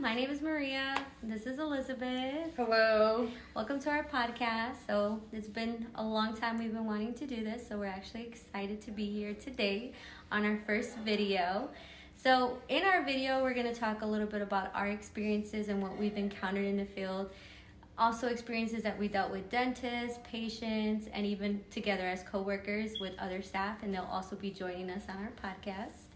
my name is Maria. This is Elizabeth. Hello. Welcome to our podcast. So it's been a long time we've been wanting to do this, so we're actually excited to be here today on our first video. So in our video, we're going to talk a little bit about our experiences and what we've encountered in the field. Also experiences that we dealt with dentists, patients, and even together as co-workers with other staff, and they'll also be joining us on our podcast.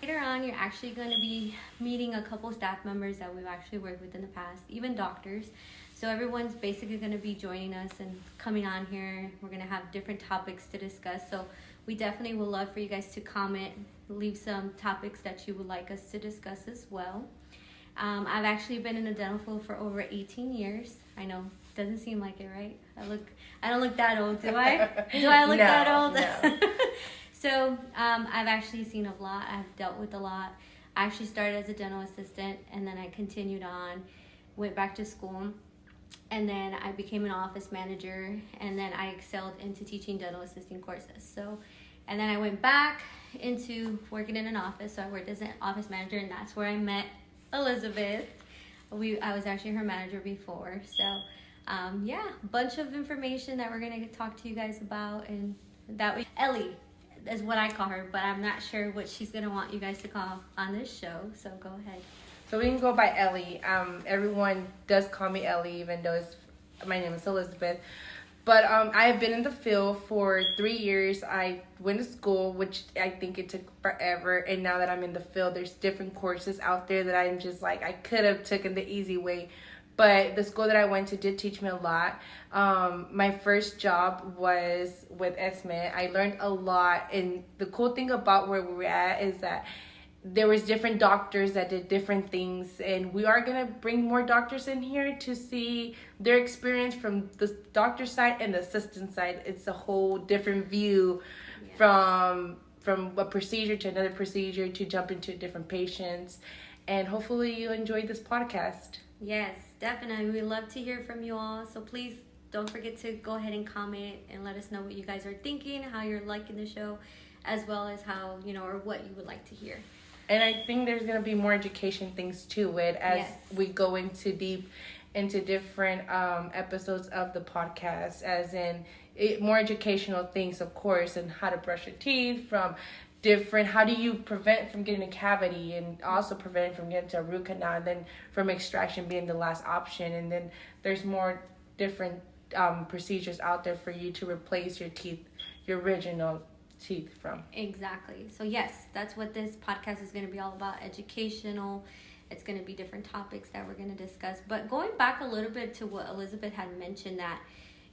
Later on, you're actually going to be meeting a couple staff members that we've actually worked with in the past, even doctors. So everyone's basically going to be joining us and coming on here. We're going to have different topics to discuss. So we definitely would love for you guys to comment, leave some topics that you would like us to discuss as well. I've actually been in the dental field for over 18 years. I know, doesn't seem like it, right? I don't look that old, do I? Do I look that old? No. So I've actually seen a lot. I've dealt with a lot. I actually started as a dental assistant, and then I continued on, went back to school, and then I became an office manager, and then I excelled into teaching dental assisting courses. So, and then I went back into working in an office. So I worked as an office manager, and that's where I met Elizabeth. I was actually her manager before. So yeah, a bunch of information that we're going to talk to you guys about, and that way Ellie is what I call her, but I'm not sure what she's going to want you guys to call on this show, so go ahead. So we can go by Ellie. Everyone does call me Ellie, even though my name is Elizabeth. But I have been in the field for 3 years. I went to school, which I think it took forever. And now that I'm in the field, there's different courses out there that I'm just like, I could have taken the easy way. But the school that I went to did teach me a lot. My first job was with Esme. I learned a lot. And the cool thing about where we're at is that there was different doctors that did different things, and we are going to bring more doctors in here to see their experience from the doctor side and the assistant side. It's a whole different view from a procedure to another procedure to jump into different patients, and hopefully you enjoyed this podcast. Yes, definitely. We love to hear from you all, so please don't forget to go ahead and comment and let us know what you guys are thinking, how you're liking the show, as well as how, or what you would like to hear. And I think there's going to be more education things to it as we go into deep into different episodes of the podcast, as in more educational things, of course, and how to brush your teeth from different, how do you prevent from getting a cavity, and also prevent from getting to a root canal, and then from extraction being the last option. And then there's more different procedures out there for you to replace your teeth, your original teeth from. Exactly. So yes, that's what this podcast is going to be all about, educational. It's going to be different topics that we're going to discuss. But going back a little bit to what Elizabeth had mentioned, that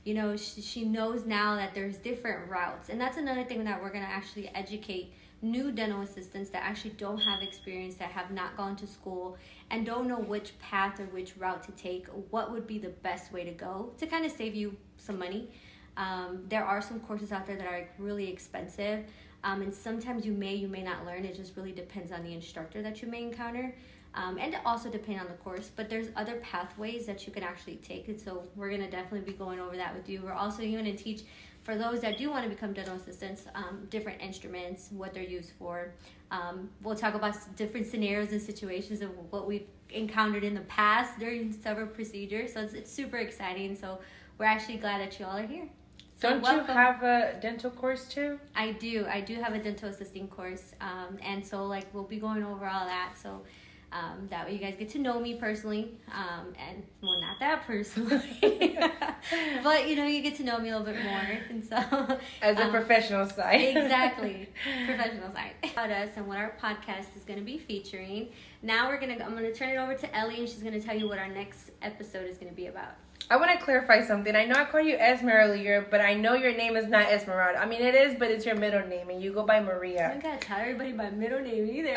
she knows now that there's different routes, and that's another thing that we're going to actually educate new dental assistants that actually don't have experience, that have not gone to school and don't know which path or which route to take, what would be the best way to go to kind of save you some money. There are some courses out there that are really expensive, and sometimes you may not learn. It just really depends on the instructor that you may encounter, and it also depends on the course. But there's other pathways that you can actually take, and so we're going to definitely be going over that with you. We're also going to teach, for those that do want to become dental assistants, different instruments, what they're used for. We'll talk about different scenarios and situations of what we've encountered in the past during several procedures, so it's super exciting. So we're actually glad that you all are here. Don't you have a dental course too? I do have a dental assisting course, and so we'll be going over all that, so that way you guys get to know me personally, and well, not that personally, but you get to know me a little bit more, and so as a professional side. Exactly, professional side about us and what our podcast is going to be featuring. Now I'm gonna turn it over to Ellie, and she's going to tell you what our next episode is going to be about. I want to clarify something. I know I called you Esme earlier, but I know your name is not Esmeralda. I mean, it is, but it's your middle name, and you go by Maria. I don't gotta tell everybody my middle name either.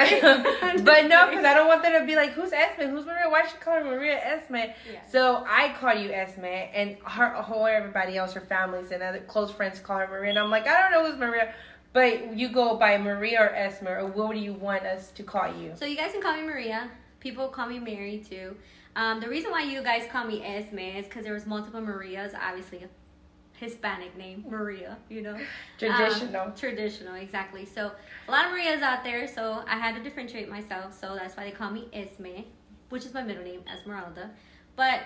But no, because I don't want them to be like, who's Esme? Who's Maria? Why should call her Maria Esme? Yeah. So I call you Esme, and everybody else, her families and other close friends call her Maria. And I'm like, I don't know who's Maria. But you go by Maria or Esme, or what do you want us to call you? So you guys can call me Maria. People call me Mary, too. The reason why you guys call me Esme is because there was multiple Marias, obviously a Hispanic name, Maria, Traditional, exactly. So a lot of Marias out there, so I had to differentiate myself, so that's why they call me Esme. which is my middle name, Esmeralda. But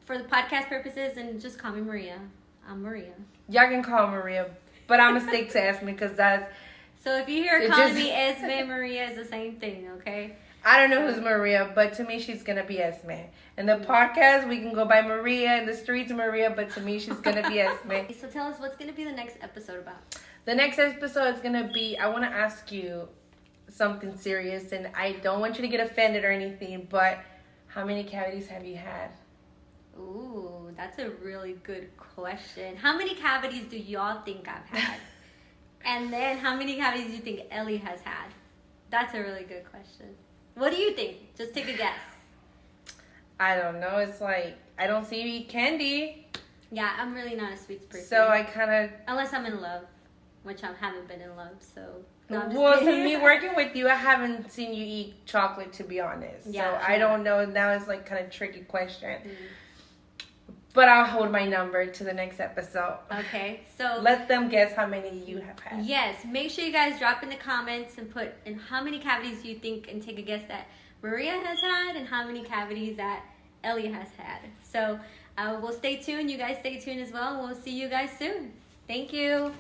for the podcast purposes, and just call me Maria. I'm Maria. Y'all can call Maria, but I'm gonna stick to Esme because that's. So if you hear calling me Esme, Maria is the same thing, okay? I don't know who's Maria, but to me she's gonna be Esme. In the podcast, we can go by Maria. In the streets, Maria, but to me she's gonna be Esme. So tell us, what's gonna be the next episode about? The next episode is gonna be. I want to ask you something serious, and I don't want you to get offended or anything. But how many cavities have you had? Ooh, that's a really good question. How many cavities do y'all think I've had? And then how many cavities do you think Ellie has had? That's a really good question. What do you think? Just take a guess. I don't know. It's like, I don't see you eat candy. Yeah, I'm really not a sweets person. So I kind of... Unless I'm in love, which I haven't been in love, so... No, well, so me working with you, I haven't seen you eat chocolate, to be honest. Yeah, so I don't know. Now it's like kind of tricky question. But I'll hold my number to the next episode. Okay, so... Let them guess how many you have had. Yes, make sure you guys drop in the comments and put in how many cavities you think, and take a guess that Maria has had and how many cavities that Ellie has had. So we'll stay tuned. You guys stay tuned as well, and we'll see you guys soon. Thank you.